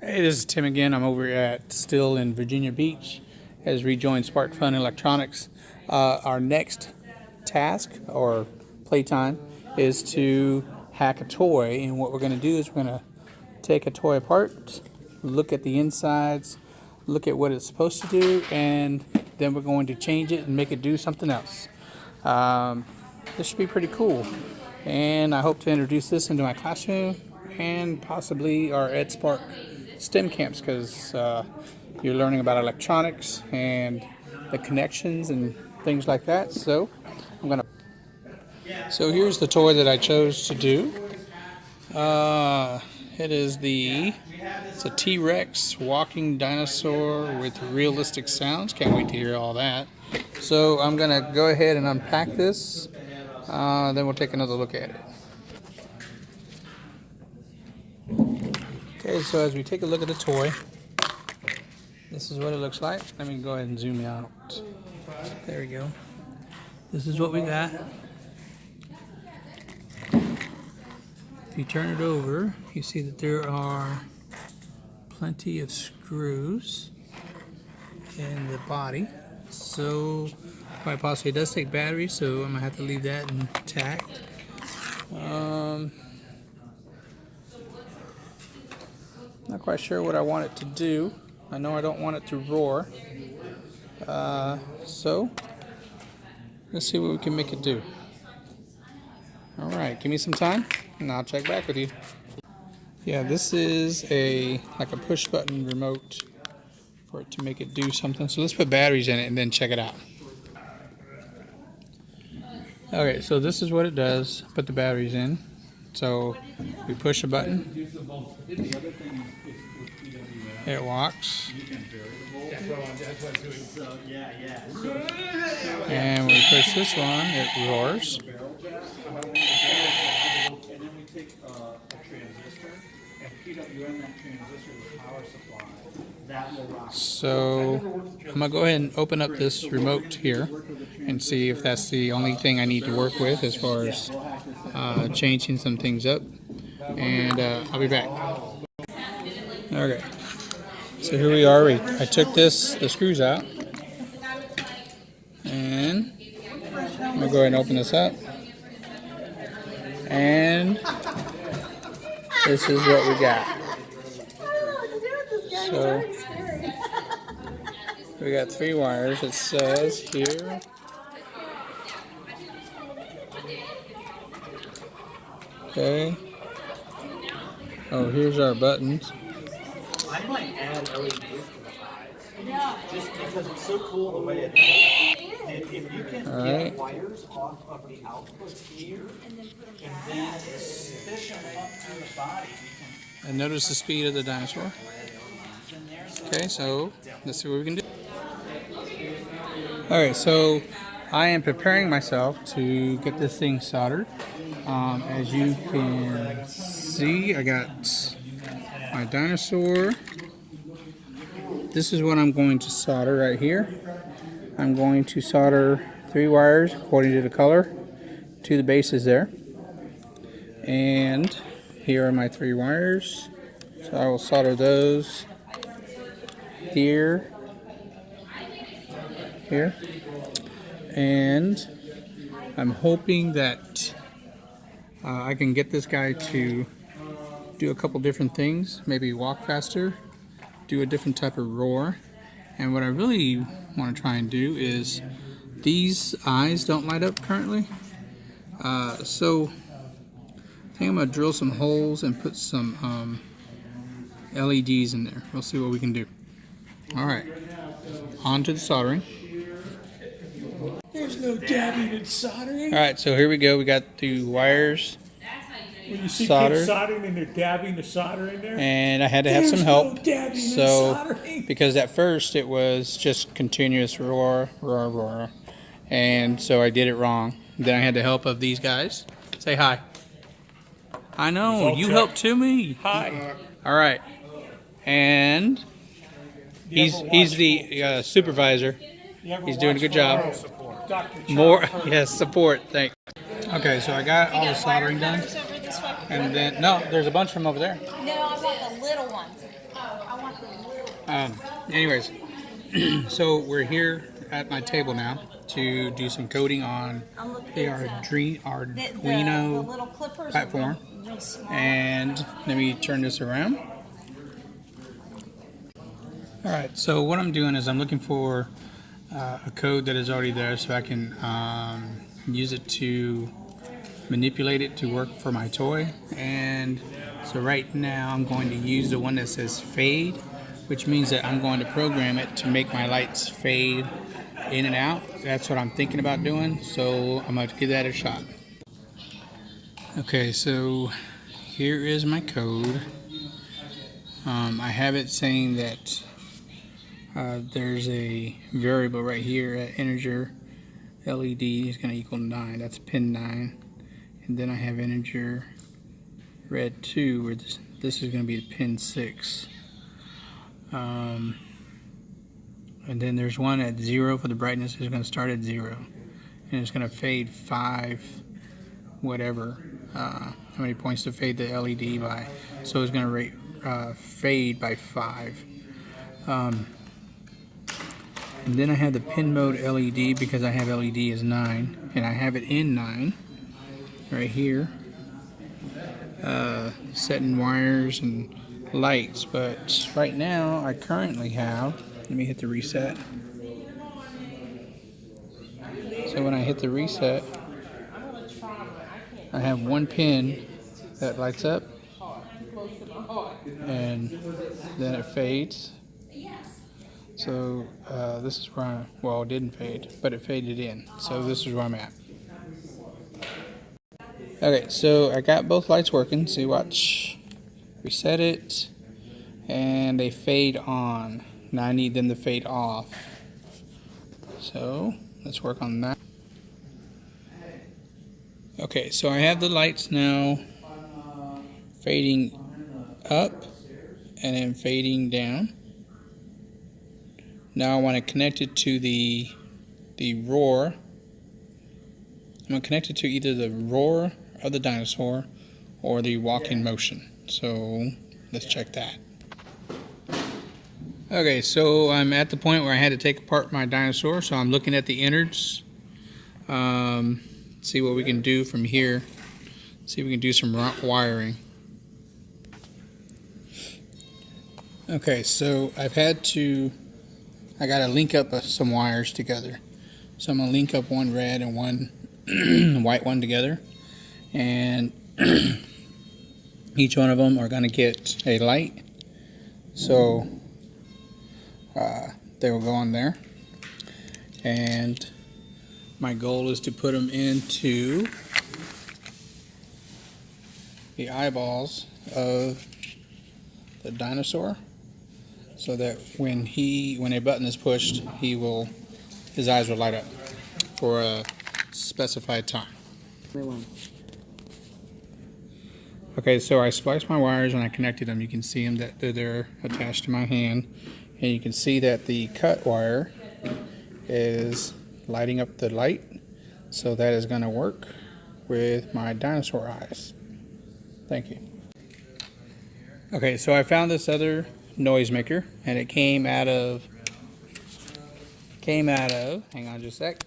Hey, this is Tim again. I'm over still in Virginia Beach as rejoined Sparkfun Electronics. Our next task or playtime is to hack a toy, and what we're going to do is we're going to take a toy apart, look at the insides, look at what it's supposed to do, and then we're going to change it and make it do something else. This should be pretty cool, and I hope to introduce this into my classroom and possibly our Ed Spark STEM camps, because you're learning about electronics and the connections and things like that. So here's the toy that I chose to do. It's a T-Rex walking dinosaur with realistic sounds. Can't wait to hear all that. So I'm gonna go ahead and unpack this. Then we'll take another look at it. Okay, so as we take a look at the toy, this is what it looks like. Let me go ahead and zoom out. There we go. This is what we got. If you turn it over, you see that there are plenty of screws in the body. So quite possibly it does take batteries, so I'm gonna have to leave that intact. Not quite sure what I want it to do. I know I don't want it to roar. So let's see what we can make it do. Alright, give me some time and I'll check back with you. Yeah, this is like a push button remote for it to make it do something. So let's put batteries in it and then check it out. Okay, so this is what it does. Put the batteries in. So we push a button. It walks. And we push this one, it roars. So I'm gonna go ahead and open up this remote here and see if that's the only thing I need to work with as far as changing some things up, and I'll be back. Okay, so here we are. I took the screws out, and I'm gonna go ahead and open this up, and this is what we got. So we got 3 wires. It says here. Okay. Oh, here's our buttons. I might add LEDs to the eyes, just because it's so cool the way it is. If you can get wires off of the outputs here, and then fish them up through the body, and notice the speed of the dinosaur. Okay, so let's see what we can do. Alright, so I am preparing myself to get this thing soldered. As you can see, I got my dinosaur. This is what I'm going to solder right here. I'm going to solder 3 wires according to the color to the bases there. And here are my 3 wires. So I will solder those here, and I'm hoping that I can get this guy to do a couple different things, maybe walk faster, do a different type of roar. And what I really want to try and do is, these eyes don't light up currently, so I think I'm going to drill some holes and put some LEDs in there. We'll see what we can do. Alright, on to the soldering. There's no dabbing and soldering. Alright, so here we go. We got the wires When you see soldered. kids soldering and they're dabbing the solder in there. And I had to have some help. No dabbing and So, soldering. because at first it was just continuous roar, roar, roar. And so I did it wrong. Then I had the help of these guys. Say hi. I know, you helped too, me. Hi. Alright. And he's the supervisor. He's doing a good job. Yes, support. Thanks. Okay, so I got all the soldering done. And then, no, there's a bunch of them over there. No, I want the little ones. Anyways, so we're here at my table now to do some coding on the Arduino platform. And let me turn this around. Alright, so what I'm doing is I'm looking for a code that is already there so I can use it to manipulate it to work for my toy. And so right now I'm going to use the one that says fade, which means that I'm going to program it to make my lights fade in and out. That's what I'm thinking about doing, so I'm going to give that a shot. Okay, so here is my code. I have it saying that there's a variable right here at integer LED is going to equal 9. That's pin 9. And then I have integer red 2 where this is going to be pin 6. And then there's one at 0 for the brightness. It's going to start at 0. And it's going to fade 5 whatever. How many points to fade the LED by. So it's going to fade by 5. And then I have the pin mode LED because I have LED as 9. And I have it in 9 right here. Setting wires and lights. But right now I currently have, let me hit the reset. So when I hit the reset, I have one pin that lights up and then it fades. So this is where well, it didn't fade, but it faded in. So this is where I'm at. Okay, so I got both lights working. See, watch. Reset it, and they fade on. Now I need them to fade off. So let's work on that. Okay, so I have the lights now fading up and then fading down. Now I want to connect it to the roar. I'm going to connect it to either the roar of the dinosaur or the walking motion. So let's check that. Okay, so I'm at the point where I had to take apart my dinosaur, so I'm looking at the innards. See what we can do from here. See if we can do some wiring. Okay, so I got to link up some wires together. So I'm going to link up one red and one white one together. And each one of them are going to get a light. So they will go on there. And my goal is to put them into the eyeballs of the dinosaur, so that when a button is pushed, his eyes will light up for a specified time. Okay, so I spliced my wires and I connected them. You can see them that they're attached to my hand, and you can see that the cut wire is lighting up the light, so that is going to work with my dinosaur eyes. Thank you. Okay, so I found this other noise maker, and it came out of hang on just a sec,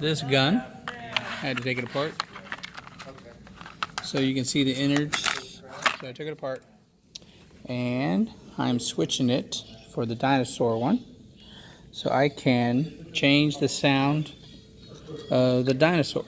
this gun. I had to take it apart. So you can see the innards. So I took it apart, and I'm switching it for the dinosaur one, so I can change the sound of the dinosaur.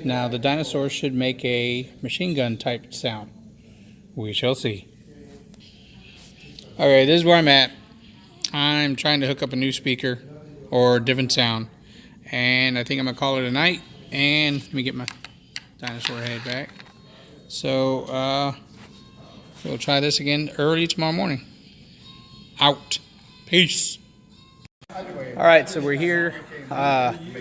Now the dinosaur should make a machine gun type sound. We shall see. Okay, this is where I'm at. I'm trying to hook up a new speaker or different sound, and I think I'm gonna call it a night. And let me get my dinosaur head back. So we'll try this again early tomorrow morning. Out. Peace. Alright, so we're here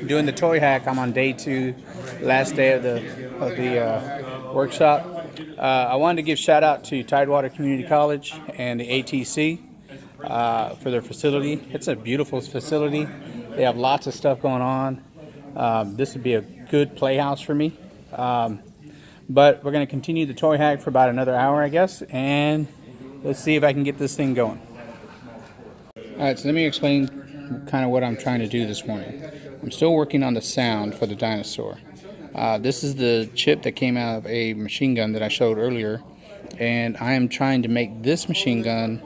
doing the toy hack. I'm on day 2, last day of the workshop. I wanted to give shout out to Tidewater Community College and the ATC for their facility. It's a beautiful facility. They have lots of stuff going on. This would be a good playhouse for me. But we're going to continue the toy hack for about another hour, I guess, and let's see if I can get this thing going. Alright, so let me explain kind of what I'm trying to do this morning. I'm still working on the sound for the dinosaur. This is the chip that came out of a machine gun that I showed earlier, and I am trying to make this machine gun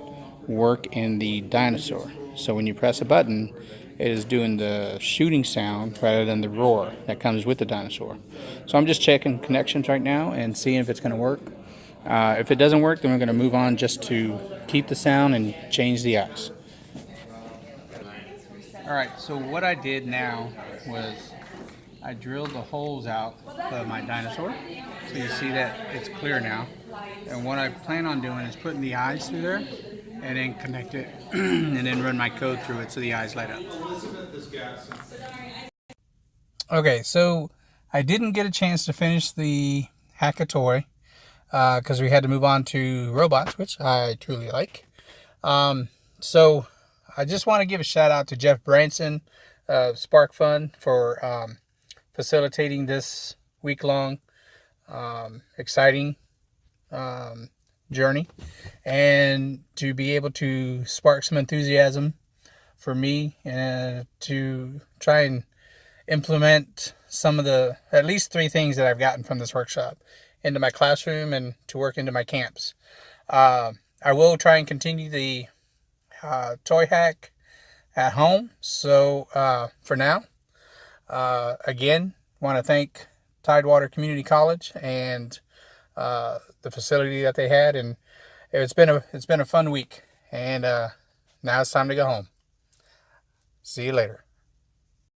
work in the dinosaur. So when you press a button, it is doing the shooting sound rather than the roar that comes with the dinosaur. So I'm just checking connections right now and seeing if it's going to work. If it doesn't work, then we're going to move on just to keep the sound and change the eyes. Alright, so what I did now was I drilled the holes out of my dinosaur. So you see that it's clear now. And what I plan on doing is putting the eyes through there and then connect it and then run my code through it so the eyes light up. Okay, so I didn't get a chance to finish the Hackatoy because we had to move on to robots, which I truly like. So I just want to give a shout out to Jeff Branson of Sparkfun for facilitating this week-long exciting journey, and to be able to spark some enthusiasm for me and to try and implement some of the at least 3 things that I've gotten from this workshop into my classroom and to work into my camps. I will try and continue the toy hack at home. So for now, again, want to thank Tidewater Community College and the facility that they had, and it's been a fun week. And now it's time to go home. See you later.